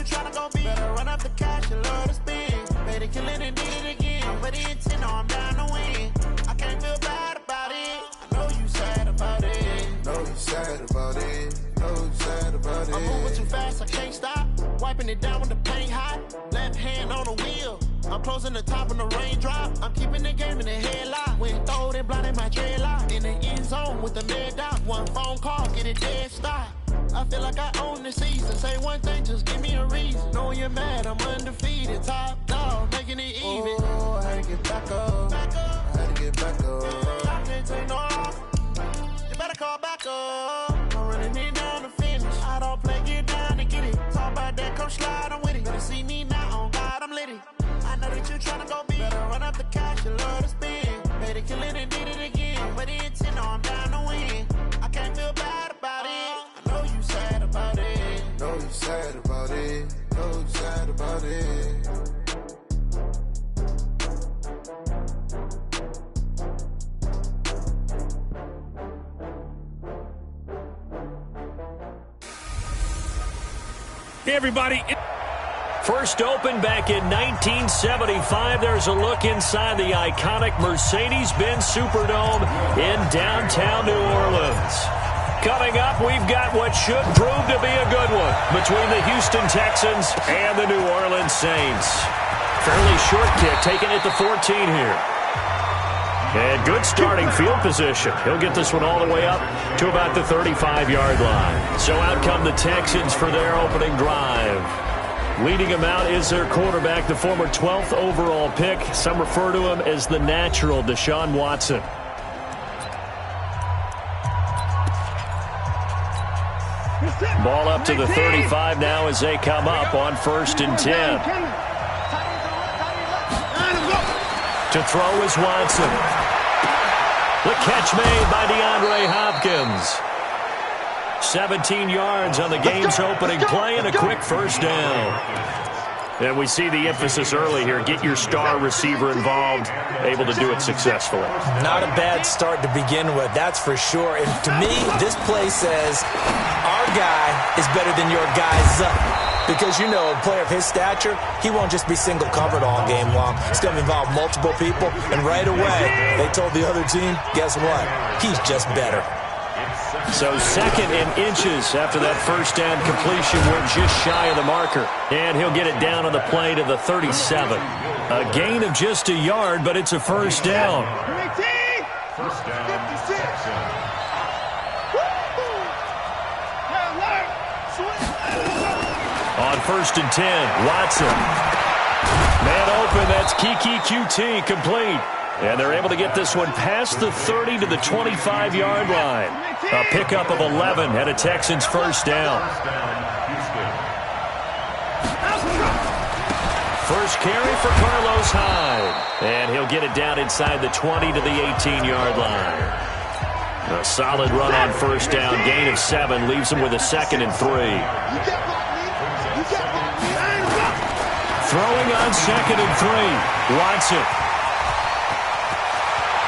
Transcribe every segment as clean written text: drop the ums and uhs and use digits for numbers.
you tryna go be? Better run up the cash and love to spend. Made it, kill it, and did it again. But the intent, no, I'm down to win. I can't feel bad about it. I know you sad about it. Know you sad about it. Know you sad about it. I'm moving too fast, I can't stop. Wiping it down with the paint hot. Left hand on the wheel. I'm closing the top when the raindrop. I'm keeping the game in the headlock. When throwed and blinded my dreadlock. In the end zone with the mid dot. One phone call, get it dead stop. I feel like I own the season. Say one thing, just give me a reason. Knowing you're mad, I'm undefeated. Top dog, making it even. Oh, I had to get back up. I had to get back up. I can't take no off. You better call back up. I'm running it down to finish. I don't play, get down to get it. Talk about that, come slide, I'm with it. Better see me now, on God, I'm litty. I know that you tryna go be. Better run up the cash, you love to spend. Made it, kill it, and did it again. But the intent, no, I'm down to win. I can't feel bad about it. I know you sad about it. Know you sad about it. Know you sad about it. Hey, everybody. First opened back in 1975. There's a look inside the iconic Mercedes-Benz Superdome in downtown New Orleans. Coming up, we've got what should prove to be a good one between the Houston Texans and the New Orleans Saints. Fairly short kick, taken at the 14 here. And good starting field position. He'll get this one all the way up to about the 35-yard line. So out come the Texans for their opening drive. Leading him out is their quarterback, the former 12th overall pick. Some refer to him as the natural, Deshaun Watson. Ball up to the 35 now as they come up on 1st and 10. To throw is Watson. The catch made by DeAndre Hopkins. 17 yards on the game's opening play and a quick first down. And we see the emphasis early here. Get your star receiver involved, able to do it successfully. Not a bad start to begin with, that's for sure. And to me, this play says our guy is better than your guy's up. Because, you know, a player of his stature, he won't just be single-covered all game long. He's going to involve multiple people. And right away, they told the other team, guess what? He's just better. So 2nd and inches after that first down completion. We're just shy of the marker. And he'll get it down on the play to the 37. A gain of just a yard, but it's a first down. First down, 56. On 1st and 10, Watson. Man open, that's Kiki QT complete. And they're able to get this one past the 30 to the 25-yard line. A pickup of 11 and a Texans first down. First carry for Carlos Hyde. And he'll get it down inside the 20 to the 18-yard line. A solid run on first down. Gain of 7 leaves him with a 2nd and 3. Throwing on 2nd and 3. Watson.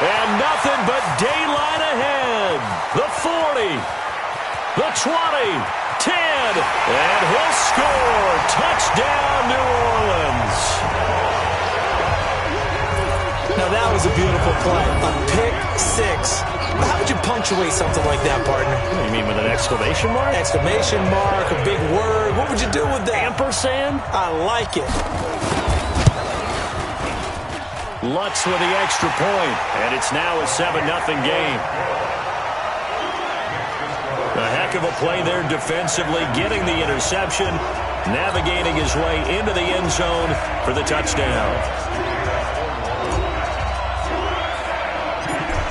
And nothing but daylight ahead. The 40. The 20. 10. And he'll score. Touchdown, New Orleans. Now that was a beautiful play. A pick 6. How would you punctuate something like that, partner? You mean with an exclamation mark? Exclamation mark, a big word. What would you do with that? Ampersand? I like it. Lutz with the extra point, and it's now a 7-0 game. A heck of a play there defensively, getting the interception, navigating his way into the end zone for the touchdown.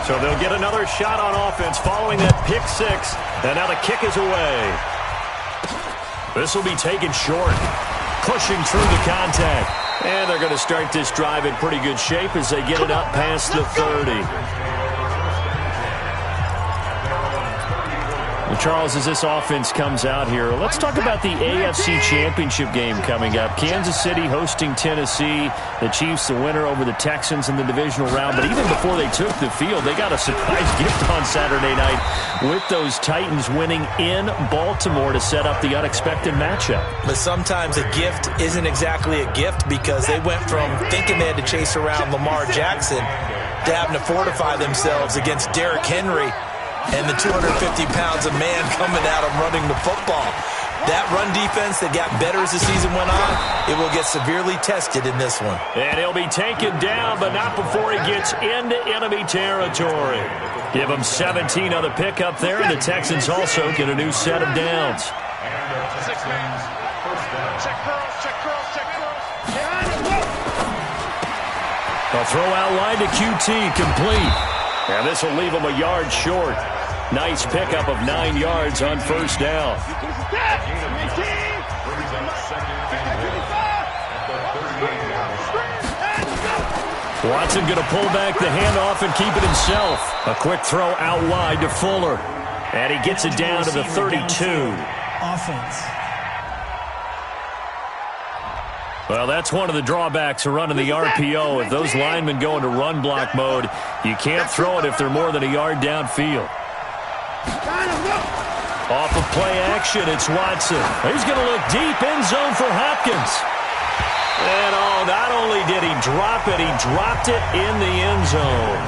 So they'll get another shot on offense following that pick 6, and now the kick is away. This will be taken short, pushing through the contact. And they're going to start this drive in pretty good shape as they get it up past the 30. The Charles, as this offense comes out here, let's talk about the AFC Championship game coming up. Kansas City hosting Tennessee. The Chiefs, the winner over the Texans in the divisional round. But even before they took the field, they got a surprise gift on Saturday night with those Titans winning in Baltimore to set up the unexpected matchup. But sometimes a gift isn't exactly a gift because they went from thinking they had to chase around Lamar Jackson to having to fortify themselves against Derrick Henry and the 250 pounds of man coming at him running the football. That run defense that got better as the season went on, it will get severely tested in this one. And he'll be taken down, but not before he gets into enemy territory. Give him 17 on the pickup there, and the Texans also get a new set of downs. A throw out line to QT, complete. And this will leave him a yard short. Nice pickup of 9 yards on first down. Watson going to pull back the handoff and keep it himself. A quick throw out wide to Fuller. And he gets it down to the 32. Offense. Well, that's one of the drawbacks of running the RPO. If those linemen go into run block mode, you can't throw it if they're more than a yard downfield. Off of play action, it's Watson. He's going to look deep, end zone for Hopkins. And not only did he drop it, he dropped it in the end zone.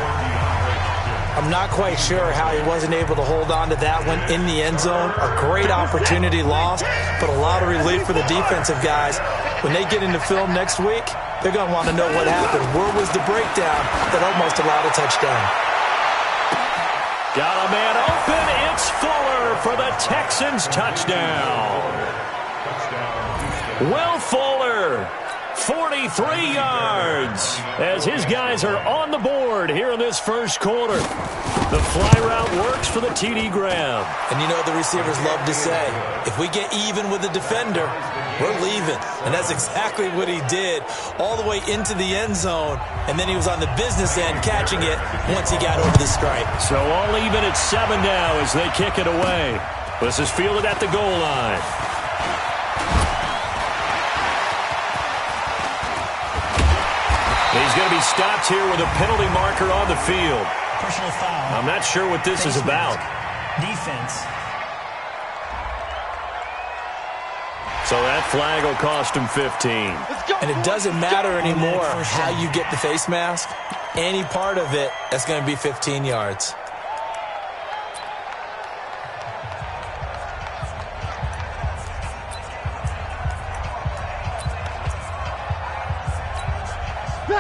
I'm not quite sure how he wasn't able to hold on to that one in the end zone. A great opportunity lost, but a lot of relief for the defensive guys. When they get into film next week, they're going to want to know what happened. Where was the breakdown that almost allowed a touchdown? Got a man open. It's Fuller for the Texans touchdown. Will Fuller, 43 yards, as his guys are on the board here in this first quarter. The fly route works for the TD Graham. And you know the receivers love to say, if we get even with the defender, we're leaving. And that's exactly what he did all the way into the end zone. And then he was on the business end catching it once he got over the stripe. So all even at 7 now as they kick it away. This is fielded at the goal line. He's going to be stopped here with a penalty marker on the field. Personal foul. I'm not sure what this is about. Defense. So that flag will cost him 15. And it doesn't matter anymore how you get the face mask. Any part of it, that's going to be 15 yards.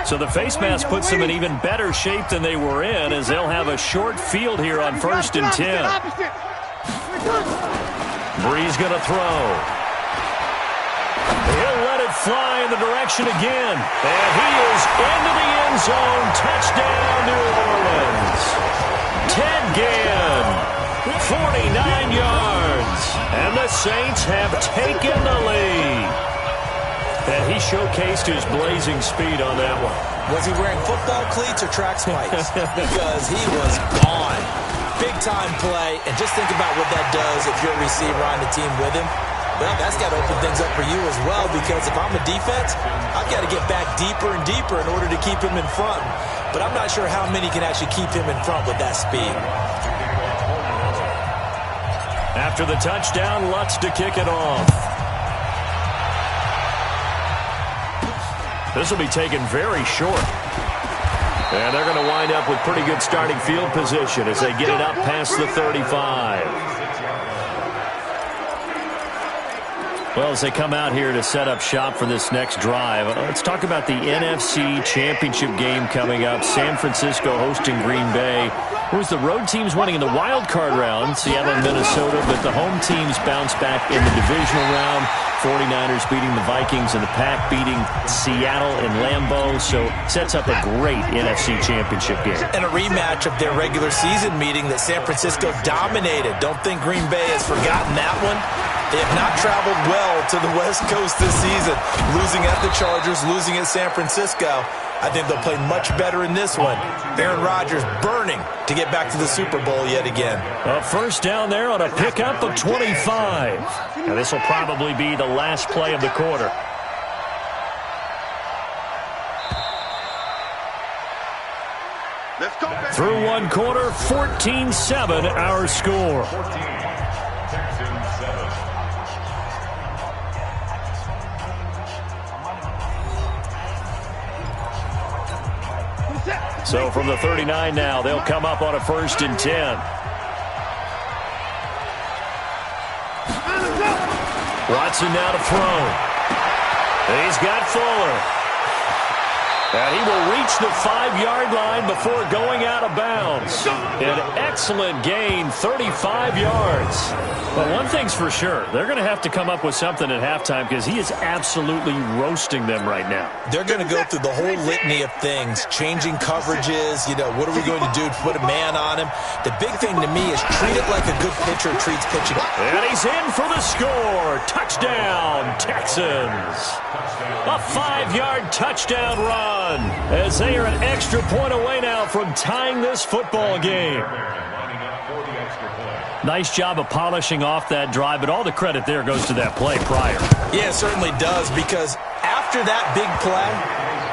So the face mask puts them in even better shape than they were in, as they'll have a short field here on 1st and 10. Bree's going to throw. He'll let it fly in the direction again. And he is into the end zone. Touchdown, New Orleans. Ted Ginn, 49 yards. And the Saints have taken the lead. And he showcased his blazing speed on that one. Was he wearing football cleats or track spikes? Because he was gone. Big-time play. And just think about what that does if you're a receiver on the team with him. Well, that's got to open things up for you as well, because if I'm a defense, I've got to get back deeper and deeper in order to keep him in front. But I'm not sure how many can actually keep him in front with that speed. After the touchdown, Lutz to kick it off. This will be taken very short. And they're going to wind up with pretty good starting field position as they get it up past the 35. Well, as they come out here to set up shop for this next drive, let's talk about the NFC Championship game coming up. San Francisco hosting Green Bay. It was the road teams winning in the wild card round, Seattle and Minnesota, but the home teams bounced back in the divisional round. 49ers beating the Vikings and the Pack beating Seattle in Lambeau. So sets up a great NFC Championship game. And a rematch of their regular season meeting that San Francisco dominated. Don't think Green Bay has forgotten that one. They have not traveled well to the West Coast this season. Losing at the Chargers, losing at San Francisco. I think they'll play much better in this one. Aaron Rodgers burning to get back to the Super Bowl yet again. A first down there on a pickup of 25. Now this will probably be the last play of the quarter. Let's go back. Through one quarter, 14-7 our score. 14, Texans 7. So from the 39 now, they'll come up on a 1st and 10. Watson now to throw. He's got Fuller. And he will reach the 5-yard line before going out of bounds. An excellent gain, 35 yards. But one thing's for sure, they're going to have to come up with something at halftime because he is absolutely roasting them right now. They're going to go through the whole litany of things, changing coverages, what are we going to do to put a man on him? The big thing to me is treat it like a good pitcher treats pitching. And he's in for the score. Touchdown, Texans. A 5-yard touchdown run as they are an extra point away now from tying this football game. Nice job of polishing off that drive, but all the credit there goes to that play prior. Yeah, it certainly does, because after that big play,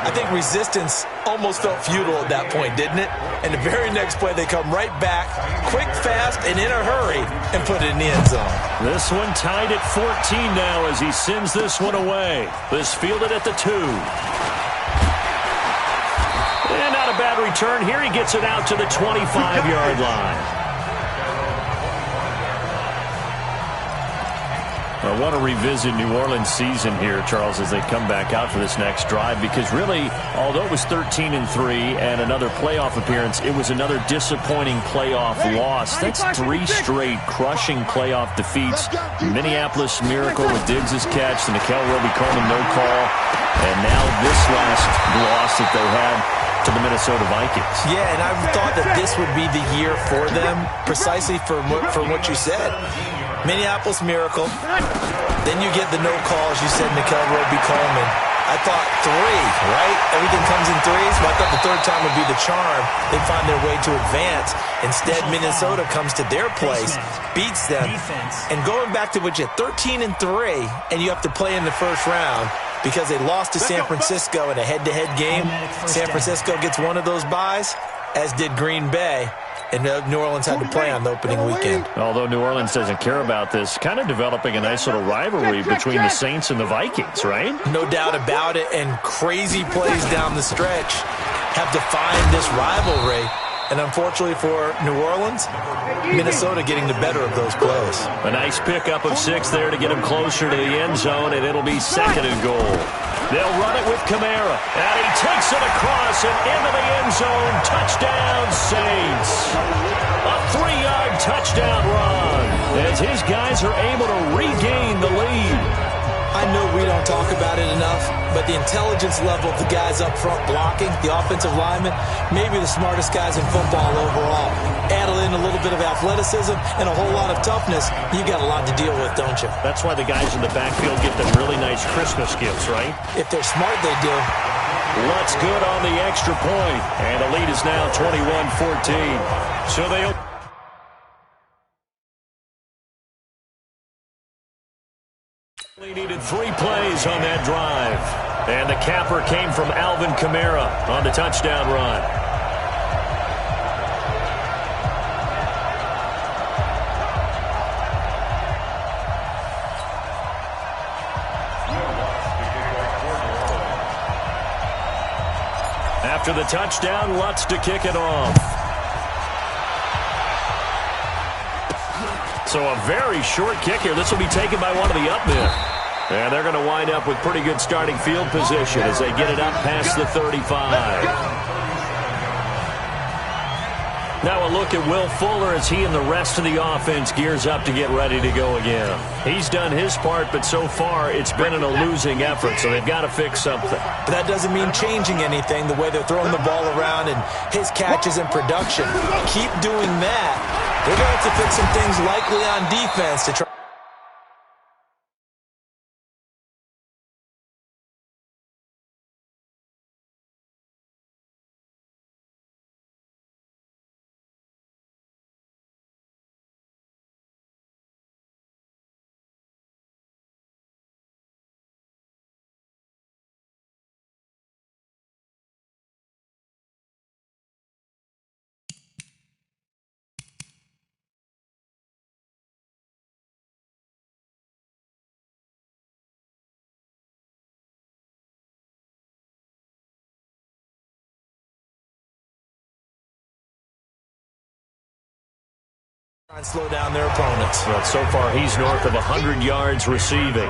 I think resistance almost felt futile at that point, didn't it? And the very next play, they come right back, quick, fast, and in a hurry, and put it in the end zone. This one tied at 14 now as he sends this one away. This fielded at the 2. And not a bad return here. He gets it out to the 25-yard line. I want to revisit New Orleans' season here, Charles, as they come back out for this next drive, because really, although it was 13-3 and another playoff appearance, it was another disappointing playoff loss. That's 3 straight crushing playoff defeats. Minneapolis Miracle with Diggs' catch, the Nickel Roby-Coleman no call, and now this last loss that they had to the Minnesota Vikings. Yeah, and I thought that this would be the year for them, precisely for what you said. Minneapolis Miracle. Then you get the no call, as you said, Nickel Roby-Coleman. I thought 3, right? Everything comes in 3s. But I thought the 3rd time would be the charm. They'd find their way to advance. Instead, Minnesota comes to their place, beats them. And going back to what you had, 13-3, and you have to play in the first round because they lost to San Francisco in a head-to-head game. San Francisco gets one of those byes, as did Green Bay. And New Orleans had to play on the opening weekend. Although New Orleans doesn't care about this, kind of developing a nice little rivalry between the Saints and the Vikings, right? No doubt about it, and crazy plays down the stretch have defined this rivalry. And unfortunately for New Orleans, Minnesota getting the better of those plays. A nice pickup of 6 there to get him closer to the end zone, and it'll be 2nd and goal. They'll run it with Kamara, and he takes it across and into the end zone. Touchdown, Saints. A 3-yard touchdown run as his guys are able to regain the lead. I know we don't talk about it enough, but the intelligence level of the guys up front blocking, the offensive linemen, maybe the smartest guys in football overall. Add in a little bit of athleticism and a whole lot of toughness, you got a lot to deal with, don't you? That's why the guys in the backfield get them really nice Christmas gifts, right? If they're smart, they do. Lutz good on the extra point, and the lead is now 21-14. So they'll... They needed 3 plays on that drive. And the capper came from Alvin Kamara on the touchdown run. After the touchdown, Lutz to kick it off. So a very short kick here. This will be taken by one of the up men. And they're going to wind up with pretty good starting field position as they get it up past the 35. Now a look at Will Fuller as he and the rest of the offense gears up to get ready to go again. He's done his part, but so far it's been in a losing effort, so they've got to fix something. But that doesn't mean changing anything, the way they're throwing the ball around and his catches and production. Keep doing that. They're going to have to fix some things likely on defense to try. And slow down their opponents. But so far, he's north of 100 yards receiving.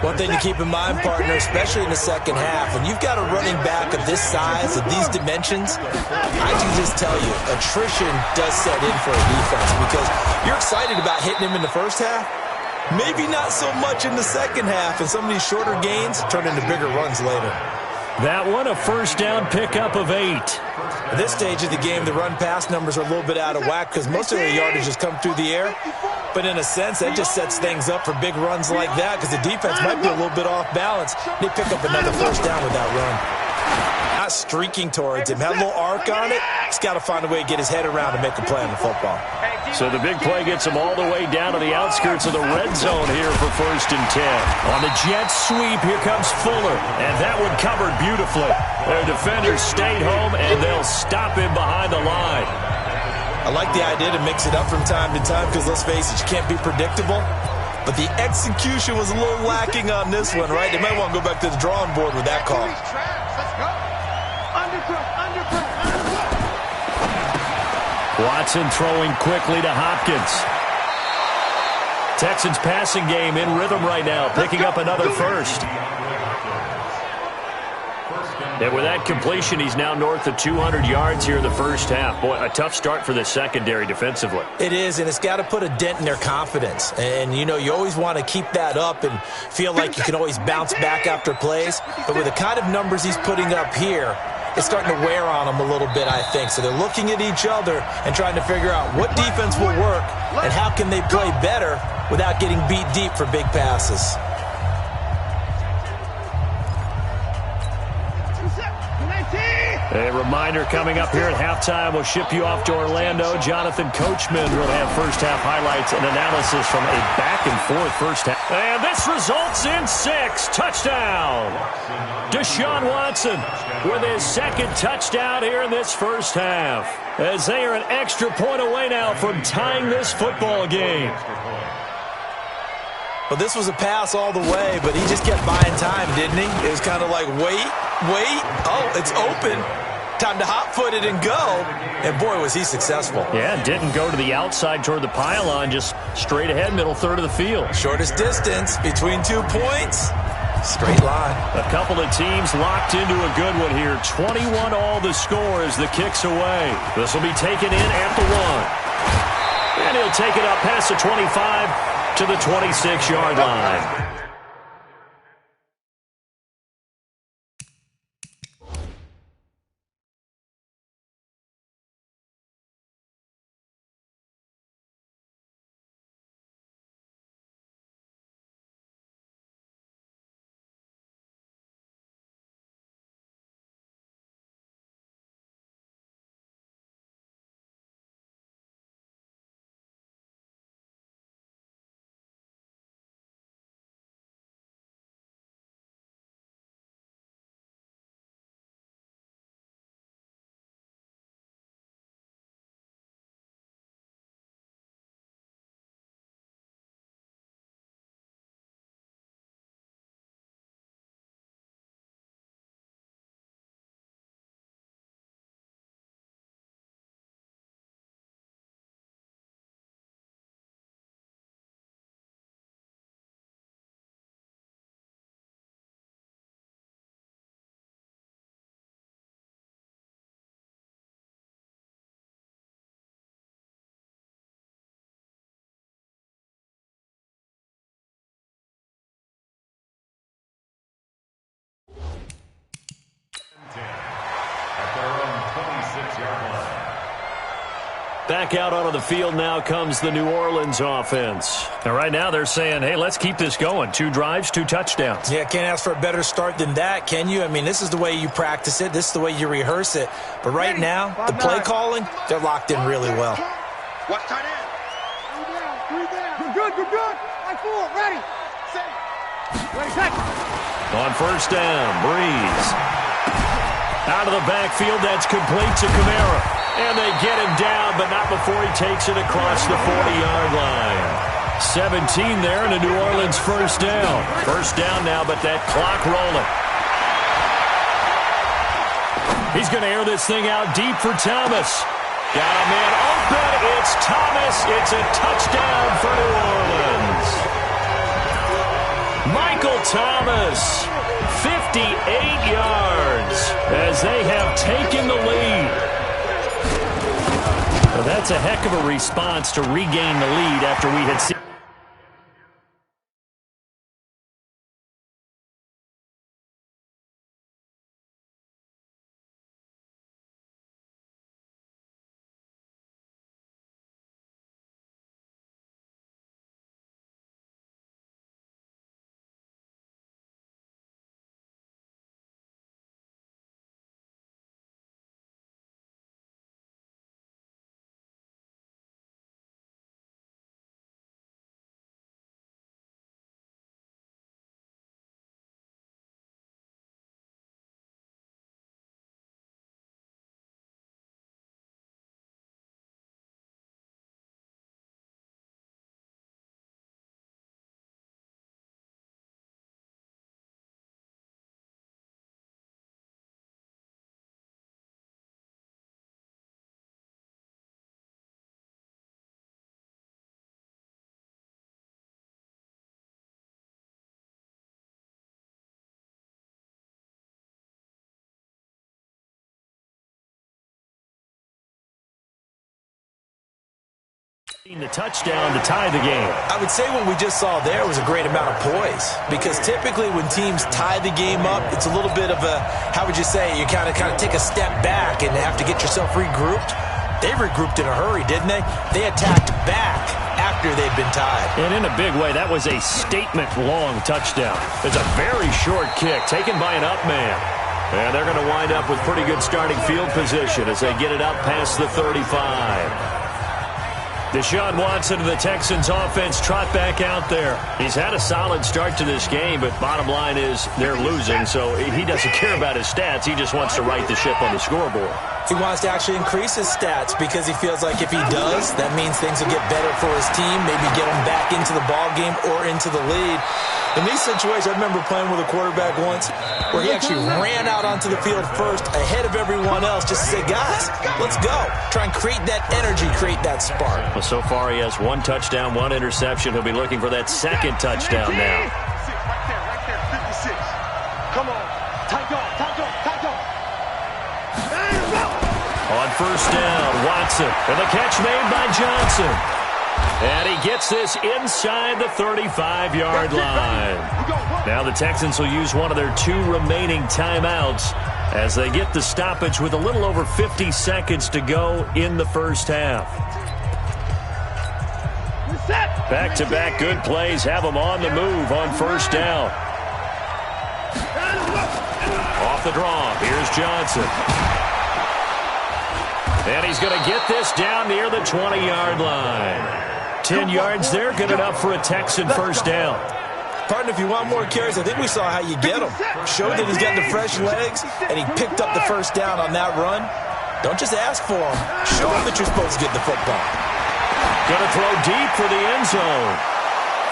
One thing to keep in mind, partner, especially in the second half, when you've got a running back of this size, of these dimensions, I can just tell you, attrition does set in for a defense because you're excited about hitting him in the first half. Maybe not so much in the second half, and some of these shorter gains turn into bigger runs later. That one, a first down pickup of 8. At this stage of the game, the run-pass numbers are a little bit out of whack because most of their yardage has come through the air. But in a sense, that just sets things up for big runs like that because the defense might be a little bit off balance. They pick up another first down with that run. Not streaking towards him. Had a little arc on it. He's got to find a way to get his head around and make a play on the football. So the big play gets him all the way down to the outskirts of the red zone here for 1st and 10. On the jet sweep, here comes Fuller. And that one covered beautifully. Their defenders stayed home, and they'll stop him behind the line. I like the idea to mix it up from time to time because, let's face it, you can't be predictable. But the execution was a little lacking on this one, right? They might want to go back to the drawing board with that call. Watson throwing quickly to Hopkins. Texans passing game in rhythm right now, picking up another first. And with that completion, he's now north of 200 yards here in the first half. Boy, a tough start for the secondary defensively. It is, and it's got to put a dent in their confidence. And, you know, you always want to keep that up and feel like you can always bounce back after plays. But with the kind of numbers he's putting up here, it's starting to wear on them a little bit, I think. So they're looking at each other and trying to figure out what defense will work and how can they play better without getting beat deep for big passes. A reminder coming up here at halftime. We'll ship you off to Orlando. Jonathan Coachman will have first-half highlights and analysis from a back-and-forth first half. And this results in 6. Touchdown. Deshaun Watson with his second touchdown here in this first half. As they are an extra point away now from tying this football game. Well, this was a pass all the way, but he just kept buying time, didn't he? It was kind of like, wait. Oh, it's open. Time to hot-foot it and go. And, boy, was he successful. Yeah, didn't go to the outside toward the pylon, just straight ahead, middle third of the field. Shortest distance between 2 points. Straight line. A couple of teams locked into a good one here. 21 all the score as the kick's away. This will be taken in at the 1. And he'll take it up past the 25 to the 26-yard line. Back out onto the field now comes the New Orleans offense. And right now they're saying, hey, let's keep this going. 2 drives, 2 touchdowns. Yeah, can't ask for a better start than that, can you? I mean, this is the way you practice it. This is the way you rehearse it. But right now, the play calling, they're locked in really well. Watch tight end. 3 down. You're good. Like full, ready. Set. On first down, Breeze. Out of the backfield, that's complete to Kamara. And they get him down, but not before he takes it across the 40-yard line. 17 there, and a New Orleans first down. First down now, but that clock rolling. He's going to air this thing out deep for Thomas. Got a man open. It's Thomas. It's a touchdown for New Orleans. Michael Thomas, 58 yards as they have taken the lead. Well, that's a heck of a response to regain the lead after we had seen. The touchdown to tie the game. I would say what we just saw there was a great amount of poise, because typically when teams tie the game up, it's a little bit of a, how would you say, you kind of take a step back and have to get yourself regrouped. They regrouped in a hurry, didn't they? They attacked back after they'd been tied. And in a big way, that was a statement-long touchdown. It's a very short kick taken by an up man. And they're going to wind up with pretty good starting field position as they get it up past the 35. Deshaun Watson of the Texans offense trot back out there. He's had a solid start to this game, but bottom line is they're losing, so he doesn't care about his stats. He just wants to right the ship on the scoreboard. He wants to actually increase his stats because he feels like if he does, that means things will get better for his team, maybe get him back into the ball game or into the lead. In these situations, I remember playing with a quarterback once where he actually ran out onto the field first ahead of everyone else just to say, guys, let's go. Try and create that energy, create that spark. Well, so far he has 1 touchdown, 1 interception. He'll be looking for that second touchdown now. Right there, 56. Come on. Tight go. On first down, Watson. And the catch made by Johnson. And he gets this inside the 35-yard line. Now the Texans will use one of their 2 remaining timeouts as they get the stoppage with a little over 50 seconds to go in the first half. Back-to-back good plays have them on the move on first down. Off the draw, here's Johnson. And he's going to get this down near the 20-yard line. 10 yards there, good enough for a Texan first down. Partner, if you want more carries, I think we saw how you get them. Showed that he's got the fresh legs, and he picked up the first down on that run. Don't just ask for him. Show him that you're supposed to get the football. Going to throw deep for the end zone.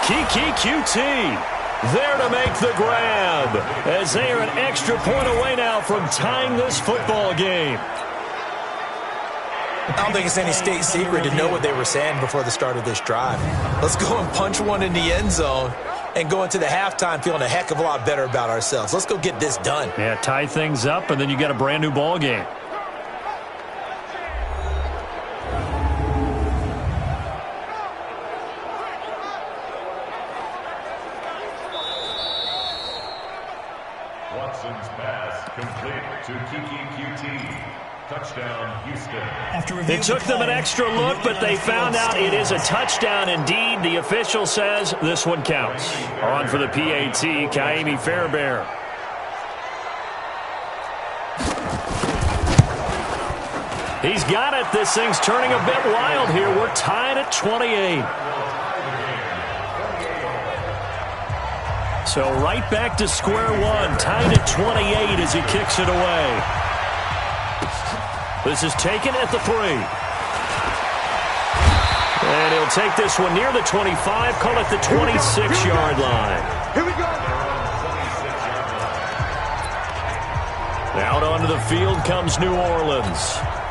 Kiki QT there to make the grab as they are an extra point away now from tying this football game. I don't think it's any state secret to know what they were saying before the start of this drive. Let's go and punch one in the end zone and go into the halftime feeling a heck of a lot better about ourselves. Let's go get this done. Yeah, tie things up, and then you get a brand new ball game. Watson's pass complete to Kiki QT. Touchdown, Houston. It took them an extra look, but they found out it is a touchdown indeed. The official says this one counts. On for the PAT, Kaimi Fairbairn. He's got it. This thing's turning a bit wild here. We're tied at 28. So right back to square one, tied at 28 as he kicks it away. This is taken at the 3. And he'll take this one near the 25, call it the 26-yard line. Here we go. Out onto the field comes New Orleans.